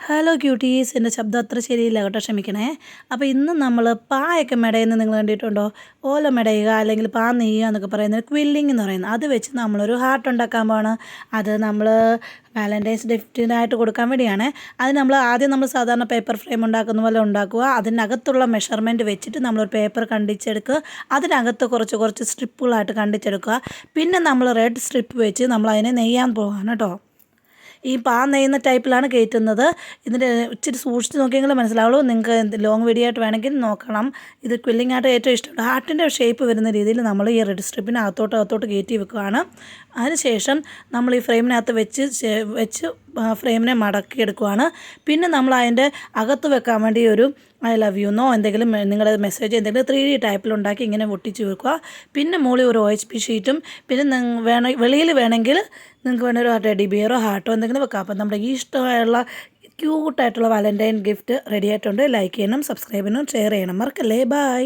Hello quotes, എൻ്റെ ശബ്ദം അത്ര ശരിയില്ല കേട്ടോ, ക്ഷമിക്കണേ. അപ്പോൾ ഇന്ന് നമ്മൾ പായൊക്കെ മെടയുന്ന നിങ്ങൾ കണ്ടിട്ടുണ്ടോ? ഓല മെടയുക അല്ലെങ്കിൽ പാ നെയ്യുക എന്നൊക്കെ പറയുന്നത് ക്വില്ലിംഗ് എന്ന് പറയുന്നത്. അത് വെച്ച് നമ്മളൊരു ഹാർട്ട് ഉണ്ടാക്കാൻ പോവാണ്. അത് നമ്മൾ വാലൻറ്റൈൻസ് ഗിഫ്റ്റിനായിട്ട് കൊടുക്കാൻ വേണ്ടിയാണ്. അത് ആദ്യം നമ്മൾ സാധാരണ പേപ്പർ ഫ്രെയിം ഉണ്ടാക്കുന്ന പോലെ ഉണ്ടാക്കുക. അതിനകത്തുള്ള മെഷർമെൻറ്റ് വെച്ചിട്ട് നമ്മളൊരു പേപ്പർ കണ്ടിച്ചെടുക്കുക. അതിനകത്ത് കുറച്ച് സ്ട്രിപ്പുകളായിട്ട് കണ്ടിച്ചെടുക്കുക. പിന്നെ നമ്മൾ റെഡ് സ്ട്രിപ്പ് വെച്ച് നമ്മൾ അതിനെ നെയ്യാൻ പോവാണ് കേട്ടോ. ഈ പാ നെയ്യുന്ന ടൈപ്പിലാണ് കയറ്റുന്നത്. ഇതിൻ്റെ ഇച്ചിരി സൂക്ഷിച്ച് നോക്കിയെങ്കിലും മനസ്സിലാവുള്ളൂ. നിങ്ങൾക്ക് ലോങ് വീഡിയോ ആയിട്ട് വേണമെങ്കിൽ നോക്കണം. ഇത് ക്വില്ലിംഗ് ആയിട്ട് ഏറ്റവും ഇഷ്ടമുണ്ട്. ഹാർട്ടിൻ്റെ ഷേപ്പ് വരുന്ന രീതിയിൽ നമ്മൾ ഈ റെഡ് സ്ട്രിപ്പിനെ അകത്തോട്ട് കയറ്റി വെക്കുകയാണ്. അതിനുശേഷം നമ്മൾ ഈ ഫ്രെയിമിനകത്ത് വെച്ച് ഫ്രെയിമിനെ മടക്കിയെടുക്കുകയാണ്. പിന്നെ നമ്മൾ അതിൻ്റെ അകത്ത് വെക്കാൻ വേണ്ടി ഒരു ഐ ലവ് യുന്നോ എന്തെങ്കിലും നിങ്ങളുടെ മെസ്സേജ് എന്തെങ്കിലും 3D ടൈപ്പിലുണ്ടാക്കി ഇങ്ങനെ ഒട്ടിച്ച് വെക്കുക. പിന്നെ മുകളിൽ ഒരു OHP ഷീറ്റും പിന്നെ വെളിയിൽ വേണമെങ്കിൽ നിങ്ങൾക്ക് വേണമെങ്കിൽ ഒരു ടെഡി ബിയറോ ഹാർട്ടോ എന്തെങ്കിലും വെക്കാം. അപ്പം നമ്മുടെ ഈ ഇഷ്ടമായുള്ള ക്യൂട്ടായിട്ടുള്ള വാലൻറ്റൈൻ ഗിഫ്റ്റ് റെഡി ആയിട്ടുണ്ട്. ലൈക്ക് ചെയ്യണം, സബ്സ്ക്രൈബ് ചെയ്യണം, ഷെയർ ചെയ്യണം, മറക്കല്ലേ. ബൈ.